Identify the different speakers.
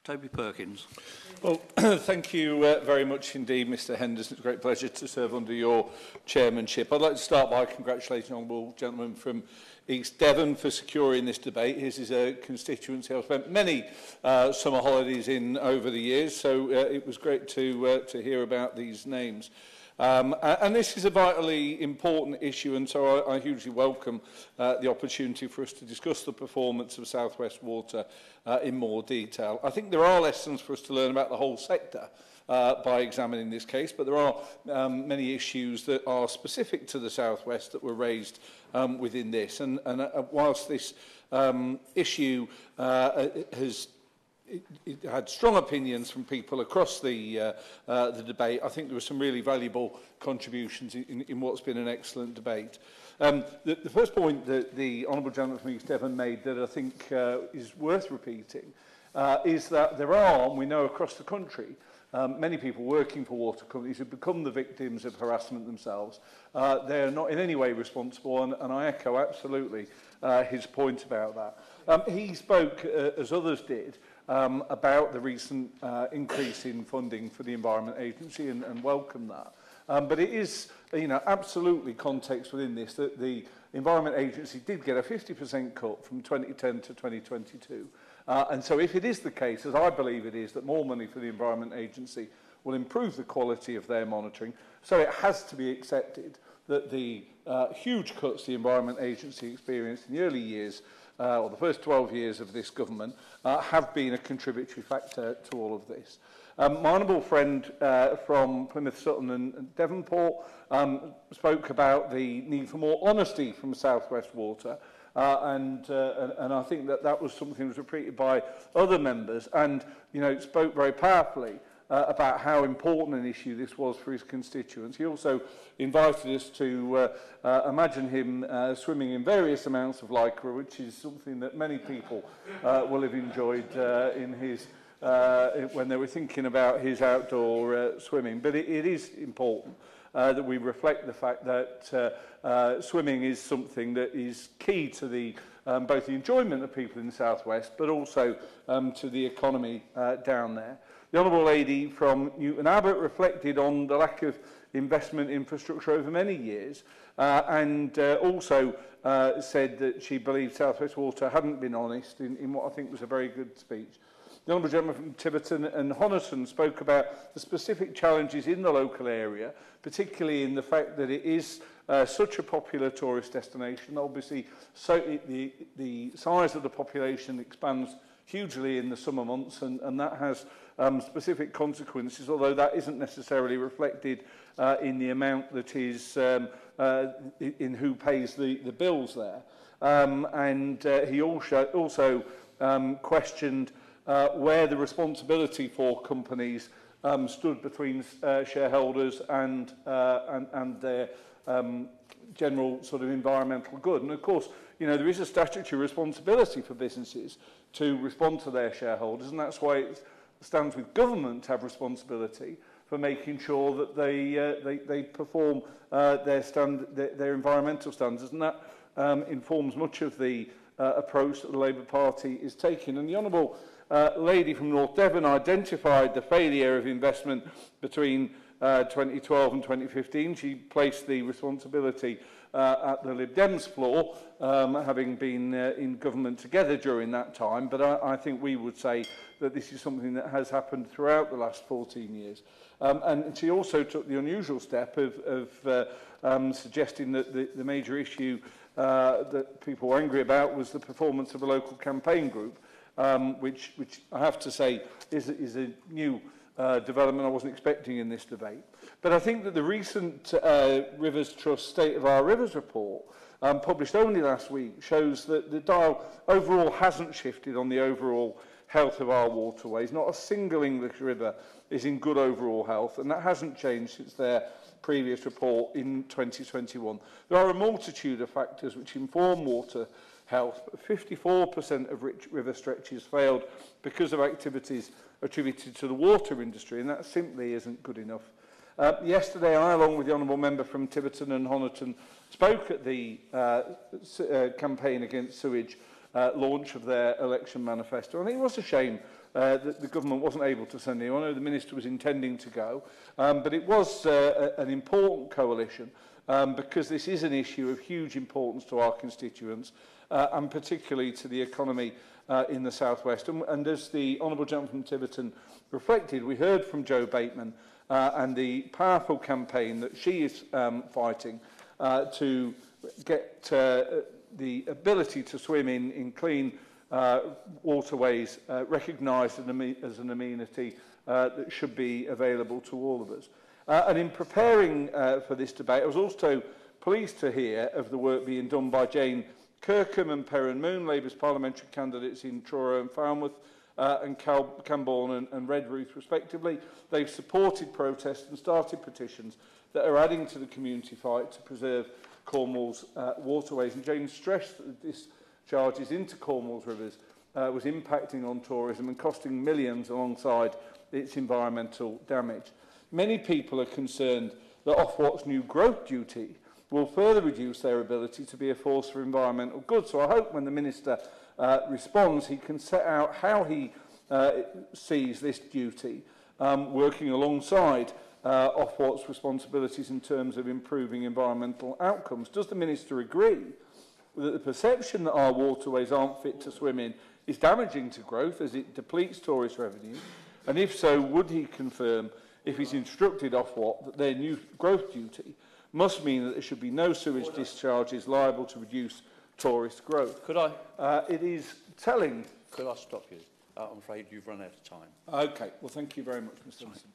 Speaker 1: Toby Perkins.
Speaker 2: Well, thank you very much indeed, Mr Henderson. It's a great pleasure to serve under your chairmanship. I'd like to start by congratulating the honourable gentleman from East Devon for securing this debate. His is a constituency I've spent many summer holidays in over the years, so it was great to hear about these names. And this is a vitally important issue, and so I hugely welcome the opportunity for us to discuss the performance of South West Water in more detail. I think there are lessons for us to learn about the whole sector by examining this case, but there are many issues that are specific to the South West that were raised within this. And whilst this issue it had strong opinions from people across the debate, I think there were some really valuable contributions in what's been an excellent debate. The first point that the Honourable Gentleman from East Devon made that I think is worth repeating is that there are, and we know across the country, many people working for water companies who become the victims of harassment themselves. They're not in any way responsible, and I echo absolutely his point about that. He spoke, as others did, about the recent increase in funding for the Environment Agency and welcome that. But it is, absolutely context within this that the Environment Agency did get a 50% cut from 2010 to 2022. And so if it is the case, as I believe it is, that more money for the Environment Agency will improve the quality of their monitoring, so it has to be accepted that the huge cuts the Environment Agency experienced in the early years or the first 12 years of this government have been a contributory factor to all of this. My honourable friend from Plymouth, Sutton and Devonport spoke about the need for more honesty from South West Water, and I think that was something that was repeated by other members, and spoke very powerfully about how important an issue this was for his constituents. He also invited us to imagine him swimming in various amounts of lycra, which is something that many people will have enjoyed in his when they were thinking about his outdoor swimming. But it is important that we reflect the fact that swimming is something that is key to the both the enjoyment of people in the South West, but also to the economy down there. The Honourable Lady from Newton Abbot reflected on the lack of investment infrastructure over many years and also said that she believed South West Water hadn't been honest in what I think was a very good speech. The Honourable Gentleman from Tiverton and Honiton spoke about the specific challenges in the local area, particularly in the fact that it is such a popular tourist destination. Obviously, the size of the population expands hugely in the summer months, and that has specific consequences, although that isn't necessarily reflected in the amount that is in who pays the bills there. He also questioned where the responsibility for companies stood between shareholders and their general sort of environmental good. And of course, there is a statutory responsibility for businesses to respond to their shareholders, and that's why it stands with government to have responsibility for making sure that they perform their environmental standards, and that informs much of the approach that the Labour Party is taking. And the Honourable lady from North Devon identified the failure of investment between 2012 and 2015. She placed the responsibility at the Lib Dems floor, having been in government together during that time, but I think we would say that this is something that has happened throughout the last 14 years. And she also took the unusual step of suggesting that the major issue that people were angry about was the performance of a local campaign group, which I have to say is a new development I wasn't expecting in this debate. But I think that the recent Rivers Trust State of Our Rivers report, published only last week, shows that the dial overall hasn't shifted on the overall health of our waterways. Not a single English river is in good overall health, and that hasn't changed since their previous report in 2021. There are a multitude of factors which inform water health. 54% of rich river stretches failed because of activities attributed to the water industry, and that simply isn't good enough. Yesterday, I, along with the Honourable Member from Tiverton and Honiton, spoke at the campaign against sewage launch of their election manifesto. And it was a shame that the government wasn't able to send anyone. I know the Minister was intending to go, but it was an important coalition because this is an issue of huge importance to our constituents and particularly to the economy in the South West. And as the Honourable Gentleman from Tiverton reflected, we heard from Jo Bateman and the powerful campaign that she is fighting to get the ability to swim in clean waterways recognised as an amenity that should be available to all of us. And in preparing for this debate, I was also pleased to hear of the work being done by Jane Kirkham and Perrin Moon, Labour's parliamentary candidates in Truro and Falmouth, and Camborne and Redruth, respectively. They've supported protests and started petitions that are adding to the community fight to preserve Cornwall's waterways. And Jane stressed that this discharges into Cornwall's rivers was impacting on tourism and costing millions alongside its environmental damage. Many people are concerned that Ofwat's new growth duty will further reduce their ability to be a force for environmental good. So I hope when the Minister responds, he can set out how he sees this duty working alongside Ofwat's responsibilities in terms of improving environmental outcomes. Does the Minister agree that the perception that our waterways aren't fit to swim in is damaging to growth as it depletes tourist revenue? And if so, would he confirm, if he's instructed Ofwat, that their new growth duty must mean that there should be no sewage discharges liable to reduce tourist growth?
Speaker 1: Could I?
Speaker 2: It is telling.
Speaker 1: Could I stop you? I'm afraid you've run out of time.
Speaker 2: Okay. Well, thank you very much, Mr. Wilson.